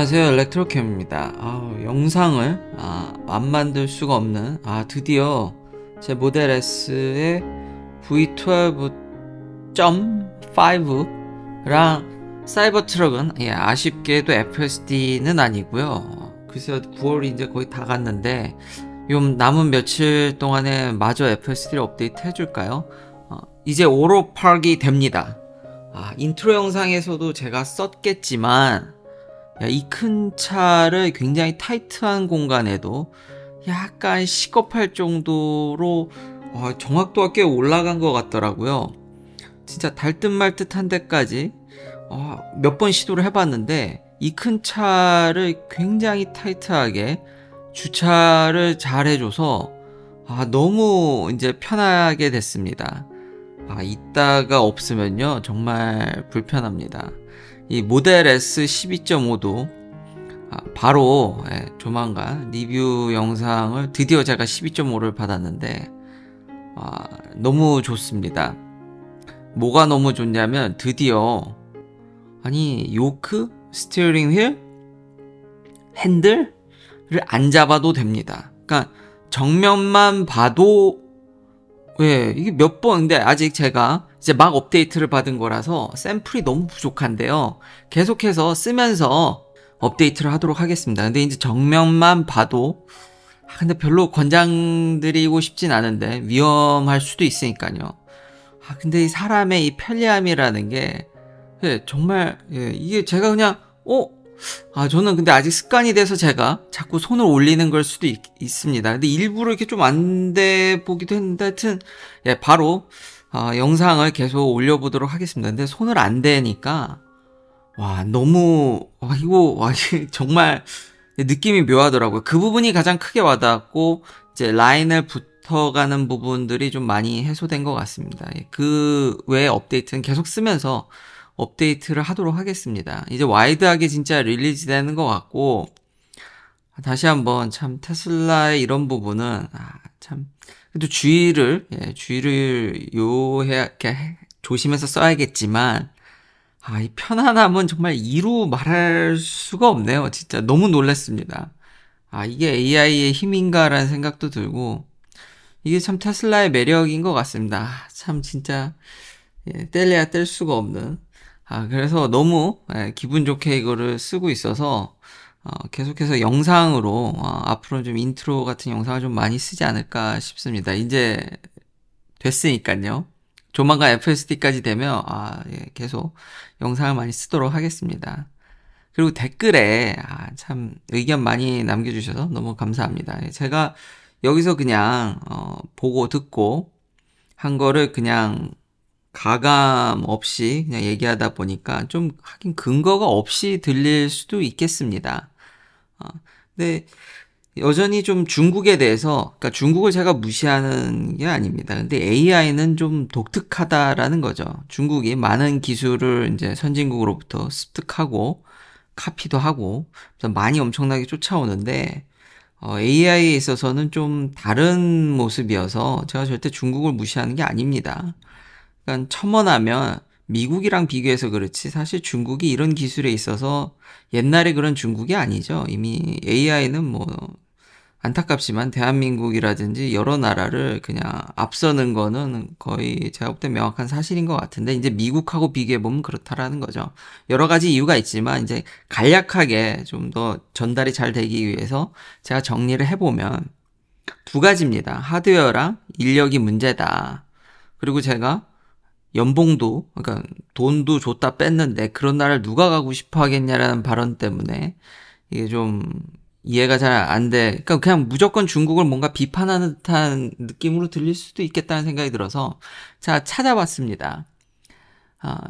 안녕하세요, 엘렉트로캠입니다. 영상을 안 만들 수가 없는 드디어 제 모델 S의 V12.5랑 사이버 트럭은 아쉽게도 FSD는 아니고요. 글쎄요, 9월이 이제 거의 다 갔는데 요 남은 며칠 동안에 마저 FSD를 업데이트 해줄까요? 이제 오로파기 됩니다. 인트로 영상에서도 제가 썼겠지만 이 큰 차를 굉장히 타이트한 공간에도 약간 식겁할 정도로 정확도가 꽤 올라간 것 같더라고요. 진짜 달듯 말듯 한 데까지 몇 번 시도를 해봤는데 이 큰 차를 굉장히 타이트하게 주차를 잘 해줘서 너무 이제 편하게 됐습니다. 이따가 없으면요 정말 불편합니다. 이 모델 S 12.5도 바로 조만간 리뷰 영상을 드디어 제가 12.5를 받았는데 너무 좋습니다. 뭐가 너무 좋냐면 드디어 요크, 스티어링 휠, 핸들을 안 잡아도 됩니다. 그러니까 정면만 봐도 이게 몇 번, 근데 아직 제가 이제 막 업데이트를 받은 거라서 샘플이 너무 부족한데요. 계속해서 쓰면서 업데이트를 하도록 하겠습니다. 근데 이제 정면만 봐도, 근데 별로 권장드리고 싶진 않은데, 위험할 수도 있으니까요. 근데 이 사람의 이 편리함이라는 게, 정말, 이게 제가 그냥, 저는 근데 아직 습관이 돼서 제가 자꾸 손을 올리는 걸 수도 있습니다. 근데 일부러 이렇게 좀 안 돼 보기도 했는데 하여튼 바로 영상을 계속 올려보도록 하겠습니다. 근데 손을 안 대니까 너무 이거 정말 느낌이 묘하더라고요. 그 부분이 가장 크게 와닿았고 이제 라인을 붙어가는 부분들이 좀 많이 해소된 것 같습니다. 그 외에 업데이트는 계속 쓰면서 업데이트를 하도록 하겠습니다. 이제 와이드하게 진짜 릴리즈 되는 것 같고, 다시 한번 참 테슬라의 이런 부분은, 그래도 주의를 조심해서 써야겠지만, 이 편안함은 정말 이루 말할 수가 없네요. 진짜 너무 놀랐습니다. 이게 AI의 힘인가라는 생각도 들고, 이게 참 테슬라의 매력인 것 같습니다. 참 진짜, 뗄래야 뗄 수가 없는, 그래서 너무 기분 좋게 이거를 쓰고 있어서 계속해서 영상으로 앞으로 좀 인트로 같은 영상을 좀 많이 쓰지 않을까 싶습니다. 이제 됐으니까요. 조만간 FSD까지 되면 계속 영상을 많이 쓰도록 하겠습니다. 그리고 댓글에 참 의견 많이 남겨주셔서 너무 감사합니다. 제가 여기서 그냥 보고 듣고 한 거를 그냥 가감 없이 그냥 얘기하다 보니까 좀 하긴 근거가 없이 들릴 수도 있겠습니다. 근데 여전히 좀 중국에 대해서, 그러니까 중국을 제가 무시하는 게 아닙니다. 근데 AI는 좀 독특하다라는 거죠. 중국이 많은 기술을 이제 선진국으로부터 습득하고 카피도 하고 많이 엄청나게 쫓아오는데 AI에 있어서는 좀 다른 모습이어서 제가 절대 중국을 무시하는 게 아닙니다. 그러니까 첨언하면 미국이랑 비교해서 그렇지 사실 중국이 이런 기술에 있어서 옛날에 그런 중국이 아니죠. 이미 AI는 뭐 안타깝지만 대한민국이라든지 여러 나라를 그냥 앞서는 거는 거의 제가 볼 때 명확한 사실인 것 같은데 이제 미국하고 비교해보면 그렇다라는 거죠. 여러 가지 이유가 있지만 이제 간략하게 좀 더 전달이 잘 되기 위해서 제가 정리를 해보면 두 가지입니다. 하드웨어랑 인력이 문제다. 그리고 제가 연봉도, 그러니까 돈도 줬다 뺐는데 그런 나라를 누가 가고 싶어 하겠냐라는 발언 때문에 이게 좀 이해가 잘 안 돼. 그러니까 그냥 무조건 중국을 뭔가 비판하는 듯한 느낌으로 들릴 수도 있겠다는 생각이 들어서 자 찾아봤습니다.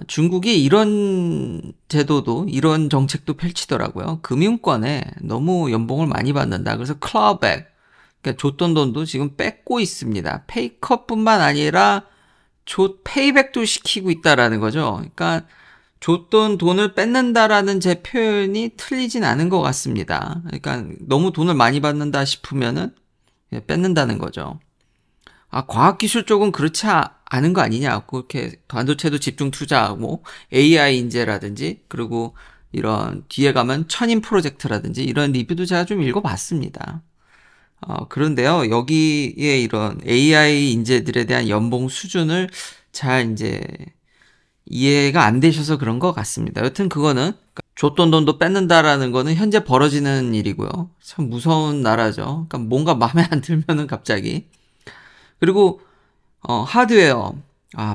중국이 이런 제도도 이런 정책도 펼치더라고요. 금융권에 너무 연봉을 많이 받는다. 그래서 클라우백, 그러니까 줬던 돈도 지금 뺏고 있습니다. 페이컷뿐만 아니라 페이백도 시키고 있다라는 거죠. 그러니까 줬던 돈을 뺏는다라는 제 표현이 틀리진 않은 것 같습니다. 그러니까 너무 돈을 많이 받는다 싶으면은 뺏는다는 거죠. 과학기술 쪽은 그렇지 않은 거 아니냐. 그렇게 반도체도 집중 투자하고 AI 인재라든지 그리고 이런 뒤에 가면 천인 프로젝트라든지 이런 리뷰도 제가 좀 읽어봤습니다. 그런데요, 여기에 이런 AI 인재들에 대한 연봉 수준을 잘 이제 이해가 안 되셔서 그런 것 같습니다. 여튼 그거는 줬던 돈도 뺏는다라는 거는 현재 벌어지는 일이고요. 참 무서운 나라죠. 그러니까 뭔가 마음에 안 들면은 갑자기. 그리고 하드웨어,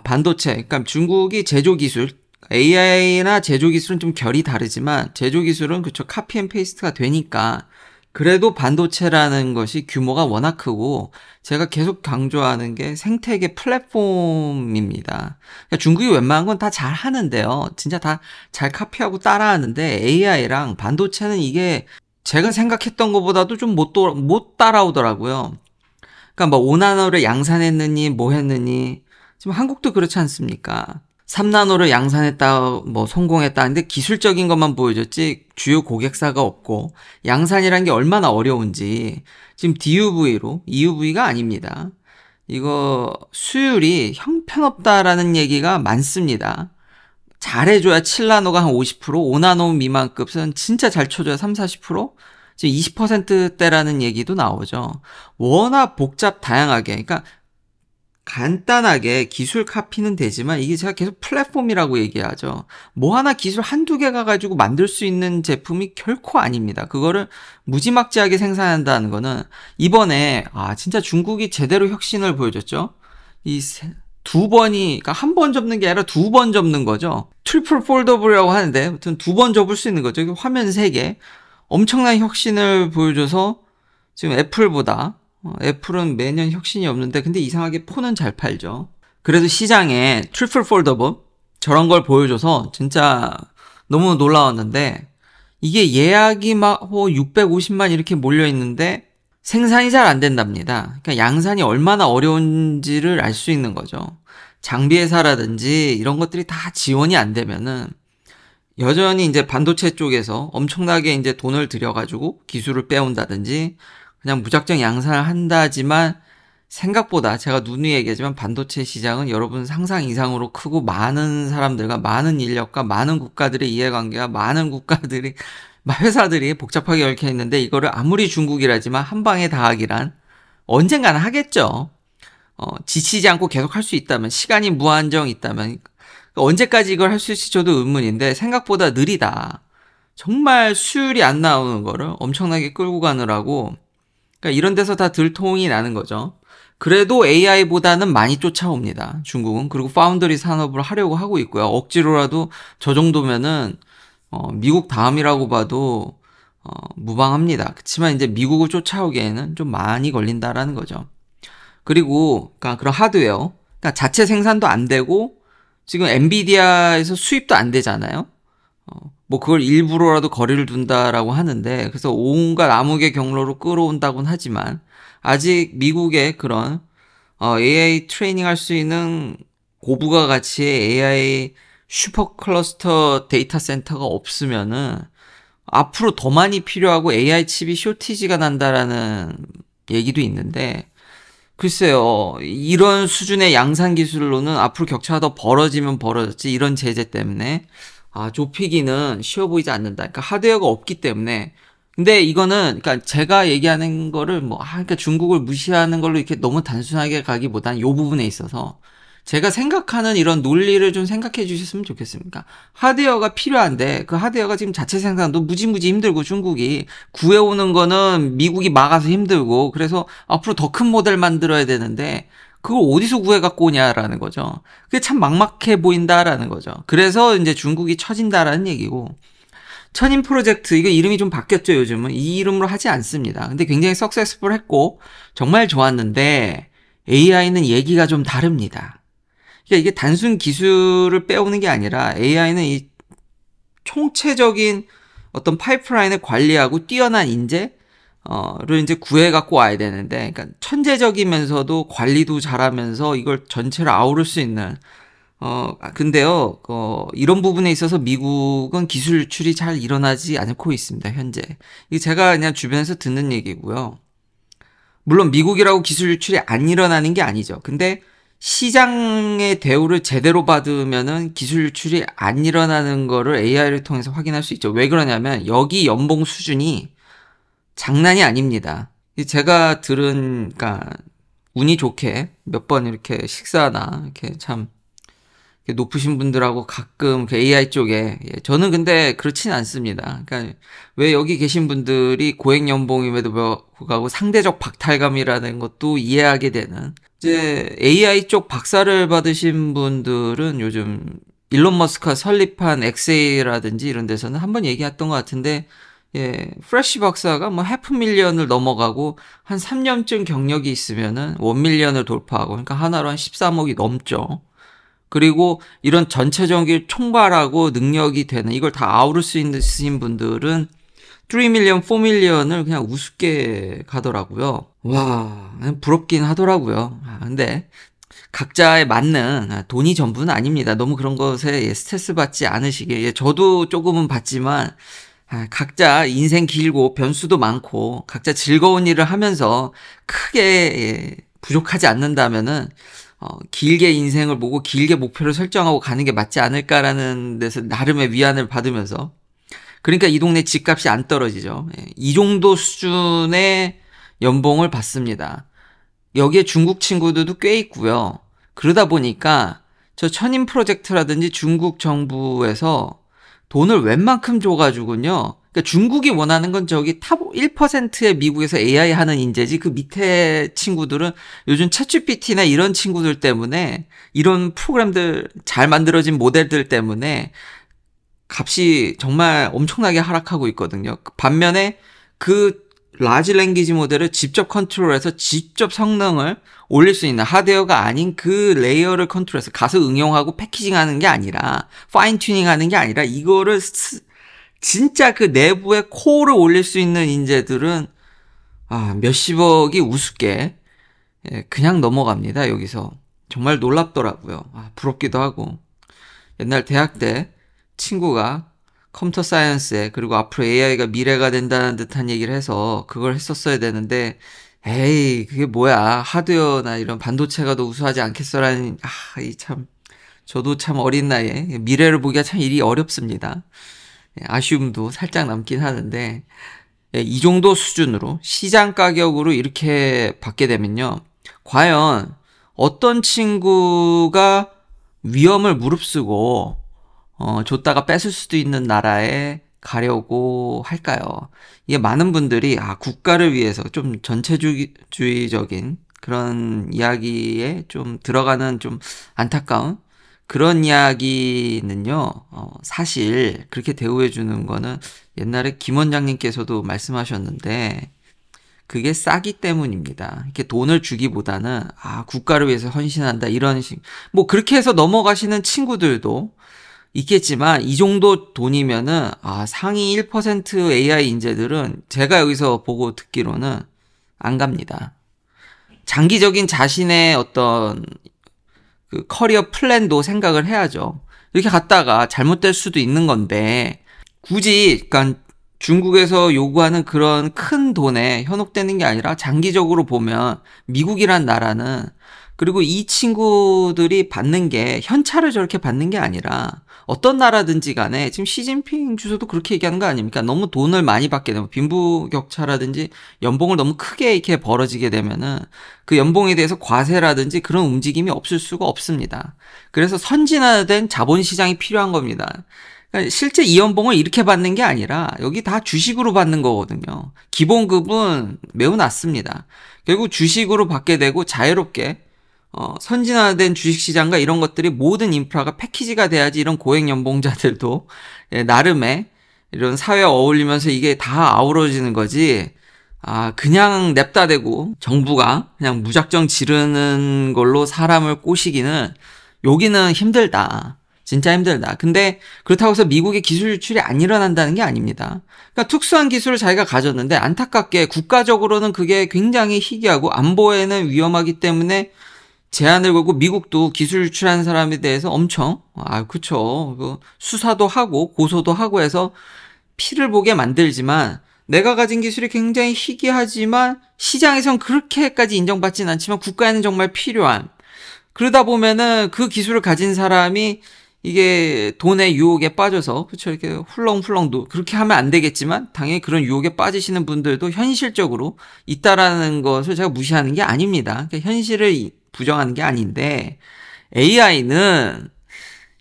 반도체. 그러니까 중국이 제조 기술, AI나 제조 기술은 좀 결이 다르지만 제조 기술은 그쵸 카피 앤 페이스트가 되니까 그래도 반도체라는 것이 규모가 워낙 크고 제가 계속 강조하는 게 생태계 플랫폼입니다. 그러니까 중국이 웬만한 건 다 잘 하는데요. 진짜 다 잘 카피하고 따라하는데 AI랑 반도체는 이게 제가 생각했던 것보다도 좀 못 따라오더라고요. 그러니까 뭐 5나노를 양산했느니 뭐 했느니 지금 한국도 그렇지 않습니까? 3나노를 양산했다, 뭐 성공했다. 근데 기술적인 것만 보여줬지 주요 고객사가 없고 양산이란 게 얼마나 어려운지 지금 DUV로, EUV가 아닙니다. 이거 수율이 형편없다라는 얘기가 많습니다. 잘해줘야 7나노가 한 50%, 5나노 미만급은 진짜 잘 쳐줘야 3, 40%? 지금 20%대라는 얘기도 나오죠. 워낙 복잡 다양하게, 그러니까 간단하게 기술 카피는 되지만 이게 제가 계속 플랫폼이라고 얘기하죠. 뭐 하나 기술 한두 개가 가지고 만들 수 있는 제품이 결코 아닙니다. 그거를 무지막지하게 생산한다는 거는 이번에 진짜 중국이 제대로 혁신을 보여줬죠. 두 번이, 그러니까 한 번 접는 게 아니라 두 번 접는 거죠. 트리플 폴더블이라고 하는데 아무튼 두 번 접을 수 있는 거죠. 화면 3개. 엄청난 혁신을 보여줘서 지금 애플보다 애플은 매년 혁신이 없는데 근데 이상하게 폰은 잘 팔죠. 그래도 시장에 트리플 폴더블 저런 걸 보여줘서 진짜 너무 놀라웠는데 이게 예약이 막 650만 이렇게 몰려있는데 생산이 잘 안 된답니다. 그러니까 양산이 얼마나 어려운지를 알 수 있는 거죠. 장비 회사라든지 이런 것들이 다 지원이 안 되면은 여전히 이제 반도체 쪽에서 엄청나게 이제 돈을 들여가지고 기술을 빼온다든지 그냥 무작정 양산을 한다지만 생각보다 제가 누누이 얘기하지만 반도체 시장은 여러분 상상 이상으로 크고 많은 사람들과 많은 인력과 많은 국가들의 이해관계와 많은 국가들이 회사들이 복잡하게 얽혀 있는데 이거를 아무리 중국이라지만 한 방에 다 하기란 언젠가는 하겠죠. 지치지 않고 계속 할 수 있다면 시간이 무한정 있다면 언제까지 이걸 할 수 있을지 저도 의문인데 생각보다 느리다. 정말 수율이 안 나오는 거를 엄청나게 끌고 가느라고 그러니까 이런 데서 다 들통이 나는 거죠. 그래도 AI보다는 많이 쫓아옵니다. 중국은. 그리고 파운드리 산업을 하려고 하고 있고요. 억지로라도 저 정도면은 미국 다음이라고 봐도 무방합니다. 그렇지만 이제 미국을 쫓아오기에는 좀 많이 걸린다라는 거죠. 그리고 그러니까 그런 하드웨어, 그러니까 자체 생산도 안 되고 지금 엔비디아에서 수입도 안 되잖아요. 뭐 그걸 일부러라도 거리를 둔다라고 하는데 그래서 온갖 암흑의 경로로 끌어온다고는 하지만 아직 미국의 그런 AI 트레이닝 할 수 있는 고부가 가치의 AI 슈퍼 클러스터 데이터 센터가 없으면은 앞으로 더 많이 필요하고 AI 칩이 쇼티지가 난다라는 얘기도 있는데 글쎄요, 이런 수준의 양산 기술로는 앞으로 격차가 더 벌어지면 벌어졌지 이런 제재 때문에 좁히기는 쉬워 보이지 않는다. 그러니까 하드웨어가 없기 때문에. 근데 이거는, 그러니까 제가 얘기하는 거를 그러니까 중국을 무시하는 걸로 이렇게 너무 단순하게 가기보단 요 부분에 있어서 제가 생각하는 이런 논리를 좀 생각해 주셨으면 좋겠습니다. 하드웨어가 필요한데 그 하드웨어가 지금 자체 생산도 무지무지 힘들고 중국이 구해오는 거는 미국이 막아서 힘들고 그래서 앞으로 더 큰 모델 만들어야 되는데 그걸 어디서 구해갖고 오냐라는 거죠. 그게 참 막막해 보인다라는 거죠. 그래서 이제 중국이 처진다라는 얘기고 천인 프로젝트 이거 이름이 좀 바뀌었죠. 요즘은 이 이름으로 하지 않습니다. 근데 굉장히 석세스풀 했고 정말 좋았는데 AI는 얘기가 좀 다릅니다. 그러니까 이게 단순 기술을 빼오는 게 아니라 AI는 이 총체적인 어떤 파이프라인을 관리하고 뛰어난 인재를 이제 구해 갖고 와야 되는데, 그러니까 천재적이면서도 관리도 잘하면서 이걸 전체를 아우를 수 있는 근데요, 이런 부분에 있어서 미국은 기술 유출이 잘 일어나지 않고 있습니다, 현재. 이게 제가 그냥 주변에서 듣는 얘기고요. 물론 미국이라고 기술 유출이 안 일어나는 게 아니죠. 근데 시장의 대우를 제대로 받으면은 기술 유출이 안 일어나는 거를 AI를 통해서 확인할 수 있죠. 왜 그러냐면 여기 연봉 수준이 장난이 아닙니다. 제가 들은, 그러니까 운이 좋게 몇 번 이렇게 식사나 이렇게 참 높으신 분들하고 가끔 그 AI 쪽에, 저는 근데 그렇진 않습니다. 그러니까 왜 여기 계신 분들이 고액 연봉임에도 불구하고 상대적 박탈감이라는 것도 이해하게 되는, 이제 AI 쪽 박사를 받으신 분들은 요즘 일론 머스크가 설립한 엑세이라든지 이런 데서는 한번 얘기했던 것 같은데, 프레쉬 박사가 뭐 500,000을 넘어가고 한 3년쯤 경력이 있으면은 1밀리언을 돌파하고, 그러니까 하나로 한 13억이 넘죠. 그리고 이런 전체적인 총괄하고 능력이 되는, 이걸 다 아우를 수 있으신 분들은 3밀리언, 4밀리언을 그냥 우습게 가더라고요. 와, 부럽긴 하더라고요. 근데 각자에 맞는, 돈이 전부는 아닙니다. 너무 그런 것에 스트레스 받지 않으시게. 저도 조금은 받지만, 각자 인생 길고 변수도 많고 각자 즐거운 일을 하면서 크게 부족하지 않는다면은 길게 인생을 보고 길게 목표를 설정하고 가는 게 맞지 않을까라는 데서 나름의 위안을 받으면서, 그러니까 이 동네 집값이 안 떨어지죠. 이 정도 수준의 연봉을 받습니다. 여기에 중국 친구들도 꽤 있고요. 그러다 보니까 저 천인 프로젝트라든지 중국 정부에서 돈을 웬만큼 줘가지고요. 그러니까 중국이 원하는 건 저기 탑 1%의 미국에서 AI 하는 인재지, 그 밑에 친구들은 요즘 챗GPT나 이런 친구들 때문에, 이런 프로그램들 잘 만들어진 모델들 때문에 값이 정말 엄청나게 하락하고 있거든요. 반면에 그 라지 랭귀지 모델을 직접 컨트롤해서 직접 성능을 올릴 수 있는, 하드웨어가 아닌 그 레이어를 컨트롤해서 가서 응용하고 패키징하는 게 아니라, 파인 튜닝하는 게 아니라, 이거를 진짜 그 내부의 코어를 올릴 수 있는 인재들은 몇십억이 우습게 그냥 넘어갑니다. 여기서 정말 놀랍더라고요. 부럽기도 하고. 옛날 대학 때 친구가 컴퓨터 사이언스에, 그리고 앞으로 AI가 미래가 된다는 듯한 얘기를 해서 그걸 했었어야 되는데, 에이 그게 뭐야, 하드웨어나 이런 반도체가 더 우수하지 않겠어라는, 저도 참 어린 나이에 미래를 보기가 참 일이 어렵습니다. 아쉬움도 살짝 남긴 하는데, 이 정도 수준으로 시장 가격으로 이렇게 받게 되면요, 과연 어떤 친구가 위험을 무릅쓰고 줬다가 뺏을 수도 있는 나라에 가려고 할까요? 이게 많은 분들이 국가를 위해서 좀 전체주의적인 그런 이야기에 좀 들어가는, 좀 안타까운 그런 이야기는요, 사실 그렇게 대우해 주는 거는 옛날에 김 원장님께서도 말씀하셨는데, 그게 싸기 때문입니다. 이렇게 돈을 주기보다는 국가를 위해서 헌신한다, 이런 식, 뭐 그렇게 해서 넘어가시는 친구들도 있겠지만, 이 정도 돈이면은 상위 1% AI 인재들은 제가 여기서 보고 듣기로는 안 갑니다. 장기적인 자신의 어떤 그 커리어 플랜도 생각을 해야죠. 이렇게 갔다가 잘못될 수도 있는 건데, 굳이 그러니까 중국에서 요구하는 그런 큰 돈에 현혹되는 게 아니라, 장기적으로 보면 미국이란 나라는, 그리고 이 친구들이 받는 게 현찰을 저렇게 받는 게 아니라, 어떤 나라든지 간에 지금 시진핑 주석도 그렇게 얘기하는 거 아닙니까? 너무 돈을 많이 받게 되면, 빈부격차라든지 연봉을 너무 크게 이렇게 벌어지게 되면은 그 연봉에 대해서 과세라든지 그런 움직임이 없을 수가 없습니다. 그래서 선진화된 자본시장이 필요한 겁니다. 그러니까 실제 이 연봉을 이렇게 받는 게 아니라 여기 다 주식으로 받는 거거든요. 기본급은 매우 낮습니다. 결국 주식으로 받게 되고, 자유롭게 선진화된 주식시장과 이런 것들이, 모든 인프라가 패키지가 돼야지 이런 고액 연봉자들도 나름의 이런 사회에 어울리면서 이게 다 아우러지는 거지, 그냥 냅다 대고 정부가 그냥 무작정 지르는 걸로 사람을 꼬시기는, 여기는 힘들다. 진짜 힘들다. 근데 그렇다고 해서 미국의 기술 유출이 안 일어난다는 게 아닙니다. 그러니까 특수한 기술을 자기가 가졌는데, 안타깝게 국가적으로는 그게 굉장히 희귀하고 안보에는 위험하기 때문에 제한을 걸고, 미국도 기술 유출하는 사람에 대해서 엄청, 그쵸, 수사도 하고 고소도 하고 해서 피를 보게 만들지만, 내가 가진 기술이 굉장히 희귀하지만 시장에선 그렇게까지 인정받지는 않지만 국가에는 정말 필요한, 그러다 보면은 그 기술을 가진 사람이 이게 돈의 유혹에 빠져서, 그쵸, 이렇게 훌렁훌렁 그렇게 하면 안 되겠지만, 당연히 그런 유혹에 빠지시는 분들도 현실적으로 있다라는 것을 제가 무시하는 게 아닙니다. 그러니까 현실을 부정하는 게 아닌데, AI는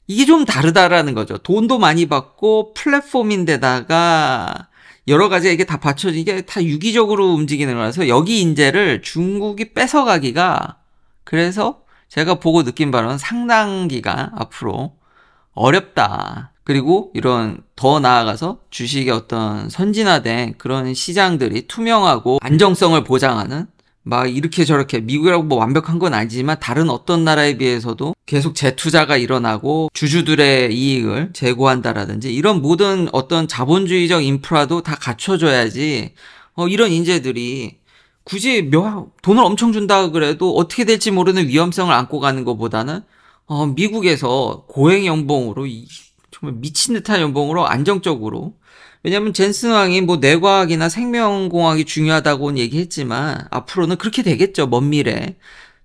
이게 좀 다르다라는 거죠. 돈도 많이 받고, 플랫폼인데다가, 여러 가지가 이게 다 받쳐져, 이게 다 유기적으로 움직이는 거라서, 여기 인재를 중국이 뺏어가기가, 그래서 제가 보고 느낀 바로는 상당기가 앞으로 어렵다. 그리고 이런 더 나아가서 주식의 어떤 선진화된 그런 시장들이 투명하고 안정성을 보장하는, 막 이렇게 저렇게 미국이라고 뭐 완벽한 건 아니지만 다른 어떤 나라에 비해서도 계속 재투자가 일어나고 주주들의 이익을 제고한다라든지 이런 모든 어떤 자본주의적 인프라도 다 갖춰줘야지 이런 인재들이 굳이 돈을 엄청 준다 그래도 어떻게 될지 모르는 위험성을 안고 가는 것보다는 미국에서 고액 연봉으로 정말 미친 듯한 연봉으로 안정적으로, 왜냐면 젠슨 왕이 뭐 뇌과학이나 생명공학이 중요하다고는 얘기했지만 앞으로는 그렇게 되겠죠. 먼 미래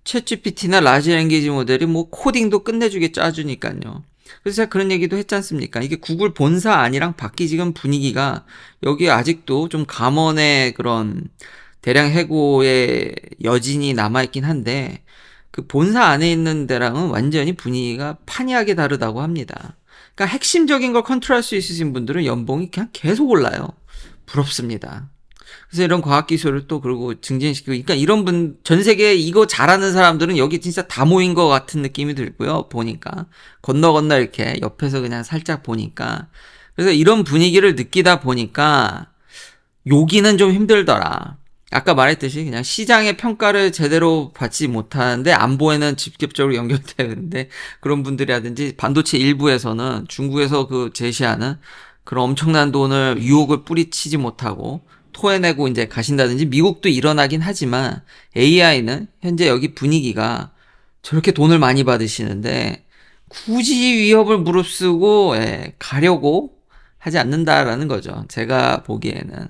챗GPT나 라지 랭귀지 모델이 뭐 코딩도 끝내주게 짜주니까요. 그래서 제가 그런 얘기도 했지 않습니까? 이게 구글 본사 안이랑 바뀌 지금 분위기가 여기 아직도 좀 감원의 그런 대량 해고의 여진이 남아있긴 한데 그 본사 안에 있는 데랑은 완전히 분위기가 판이하게 다르다고 합니다. 그러니까 핵심적인 걸 컨트롤할 수 있으신 분들은 연봉이 그냥 계속 올라요. 부럽습니다. 그래서 이런 과학기술을 또 그리고 증진시키고, 그러니까 이런 전 세계에 이거 잘하는 사람들은 여기 진짜 다 모인 것 같은 느낌이 들고요. 보니까. 건너 이렇게 옆에서 그냥 살짝 보니까. 그래서 이런 분위기를 느끼다 보니까 여기는 좀 힘들더라. 아까 말했듯이 그냥 시장의 평가를 제대로 받지 못하는데 안보에는 직접적으로 연결되는데 그런 분들이라든지 반도체 일부에서는 중국에서 그 제시하는 그런 엄청난 돈을 유혹을 뿌리치지 못하고 토해내고 이제 가신다든지 미국도 일어나긴 하지만 AI는 현재 여기 분위기가 저렇게 돈을 많이 받으시는데 굳이 위협을 무릅쓰고 가려고 하지 않는다라는 거죠. 제가 보기에는.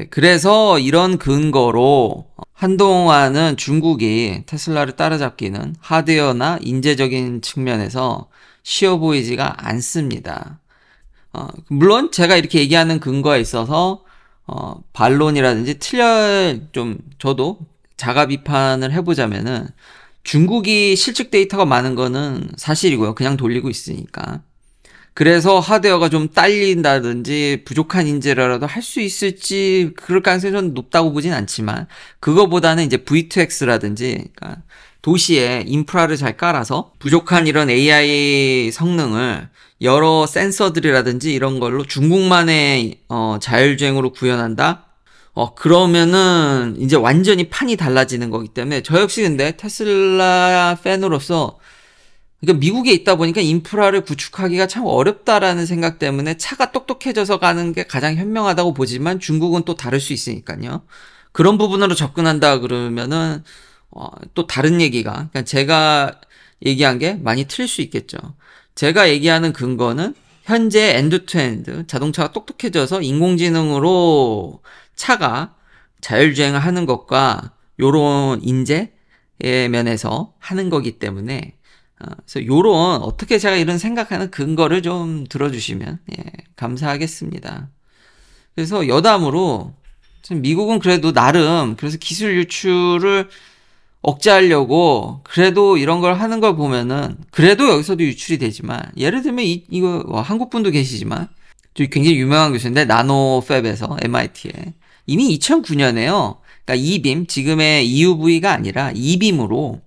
그래서 이런 근거로 한동안은 중국이 테슬라를 따라잡기는 하드웨어나 인재적인 측면에서 쉬워 보이지가 않습니다. 물론 제가 이렇게 얘기하는 근거에 있어서 반론이라든지 저도 자가 비판을 해보자면은 중국이 실측 데이터가 많은 거는 사실이고요. 그냥 돌리고 있으니까. 그래서 하드웨어가 좀 딸린다든지 부족한 인재라도 할 수 있을지 그럴 가능성이 좀 높다고 보진 않지만 그거보다는 이제 V2X라든지 그러니까 도시에 인프라를 잘 깔아서 부족한 이런 AI 성능을 여러 센서들이라든지 이런 걸로 중국만의 자율주행으로 구현한다? 그러면은 이제 완전히 판이 달라지는 거기 때문에 저 역시 근데 테슬라 팬으로서 그러니까 미국에 있다 보니까 인프라를 구축하기가 참 어렵다라는 생각 때문에 차가 똑똑해져서 가는 게 가장 현명하다고 보지만 중국은 또 다를 수 있으니까요. 그런 부분으로 접근한다 그러면은 또 다른 얘기가, 그러니까 제가 얘기한 게 많이 틀릴 수 있겠죠. 제가 얘기하는 근거는 현재 엔드-투-엔드 자동차가 똑똑해져서 인공지능으로 차가 자율주행을 하는 것과 요런 인재의 면에서 하는 거기 때문에 그래서 요런 어떻게 제가 이런 생각하는 근거를 좀 들어주시면 감사하겠습니다. 그래서 여담으로 미국은 그래도 나름 그래서 기술 유출을 억제하려고 그래도 이런 걸 하는 걸 보면은 그래도 여기서도 유출이 되지만 예를 들면 이거 한국 분도 계시지만 굉장히 유명한 교수인데 나노팹에서 MIT에 이미 2009년에요. 그러니까 이빔 지금의 EUV가 아니라 이빔으로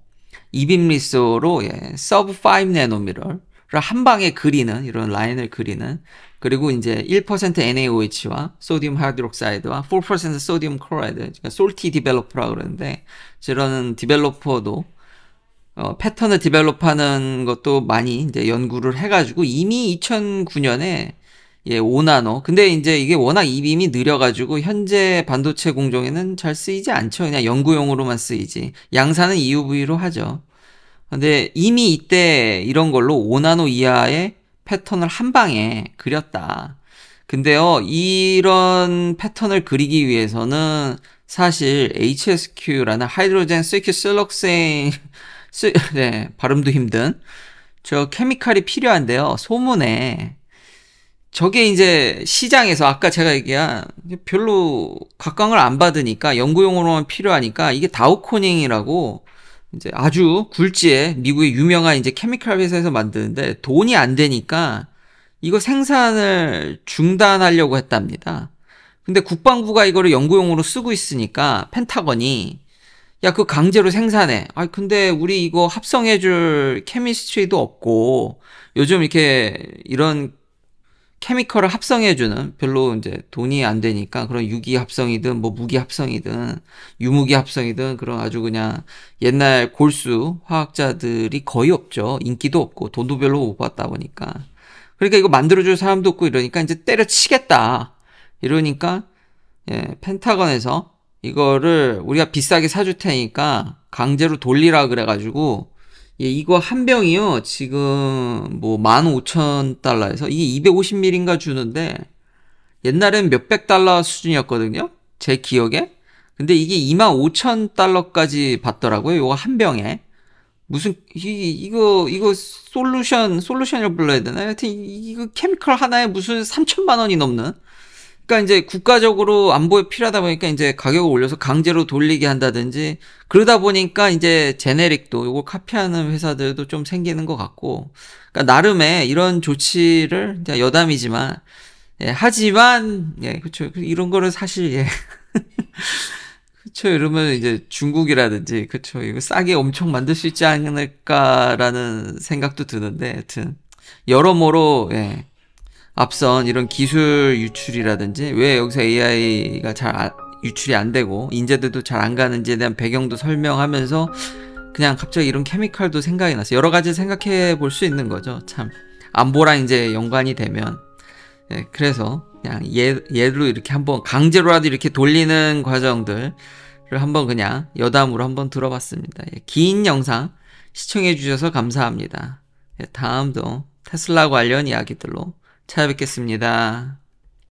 이빔 리소로 서브 5 나노미터를 한 방에 그리는 이런 라인을 그리는 그리고 이제 1% NaOH와 소디움 하이드록사이드와 4% 소디움 클로라이드 그러니까 솔티 디벨로퍼라고 그러는데 저런 디벨로퍼도 패턴을 디벨롭하는 것도 많이 이제 연구를 해가지고 이미 2009년에 5나노. 근데 이제 이게 워낙 이빔이 느려가지고 현재 반도체 공정에는 잘 쓰이지 않죠. 그냥 연구용으로만 쓰이지. 양산은 EUV로 하죠. 근데 이미 이때 이런 걸로 5나노 이하의 패턴을 한 방에 그렸다. 근데요, 이런 패턴을 그리기 위해서는 사실 HSQ라는 하이드로젠 스위큐 네, 발음도 힘든 저 케미칼이 필요한데요. 소문에 저게 이제 시장에서 아까 제가 얘기한 별로 각광을 안 받으니까 연구용으로만 필요하니까 이게 다우코닝이라고 이제 아주 굴지의 미국의 유명한 이제 케미칼 회사에서 만드는데 돈이 안 되니까 이거 생산을 중단하려고 했답니다. 근데 국방부가 이거를 연구용으로 쓰고 있으니까 펜타건이 야, 그 강제로 생산해. 아, 근데 우리 이거 합성해줄 케미스트리도 없고 요즘 이렇게 이런 케미컬을 합성해주는 별로 이제 돈이 안 되니까 그런 유기 합성이든 뭐 무기 합성이든 유무기 합성이든 그런 아주 그냥 옛날 골수 화학자들이 거의 없죠. 인기도 없고 돈도 별로 못 받다 보니까. 그러니까 이거 만들어줄 사람도 없고 이러니까 이제 때려치겠다. 이러니까 예, 펜타곤에서 이거를 우리가 비싸게 사줄 테니까 강제로 돌리라 그래가지고 예, 이거 한 병이요 지금 뭐 15,000달러에서 이게 250ml인가 주는데 옛날엔 몇백 달러 수준이었거든요 제 기억에. 근데 이게 25,000달러까지 받더라고요 요거 한 병에. 무슨 이거 솔루션이라고 불러야 되나? 하여튼 이거 케미컬 하나에 무슨 3천만 원이 넘는. 그러니까 이제 국가적으로 안보에 필요하다 보니까 이제 가격을 올려서 강제로 돌리게 한다든지 그러다 보니까 이제 제네릭도 요걸 카피하는 회사들도 좀 생기는 것 같고. 그러니까 나름의 이런 조치를 여담이지만 예, 하지만 예, 그렇죠. 이런 거를 사실 예. 그쵸, 이러면 이제 중국이라든지, 그쵸, 이거 싸게 엄청 만들 수 있지 않을까라는 생각도 드는데, 하여튼, 여러모로, 예, 앞선 이런 기술 유출이라든지, 왜 여기서 AI가 유출이 안 되고, 인재들도 잘 안 가는지에 대한 배경도 설명하면서, 그냥 갑자기 이런 케미칼도 생각이 났어요. 여러 가지 생각해 볼 수 있는 거죠. 참, 안보랑 이제 연관이 되면. 예, 그래서, 그냥 얘로 이렇게 한번 강제로라도 이렇게 돌리는 과정들을 한번 그냥 여담으로 한번 들어봤습니다. 예, 긴 영상 시청해 주셔서 감사합니다. 예, 다음도 테슬라 관련 이야기들로 찾아뵙겠습니다.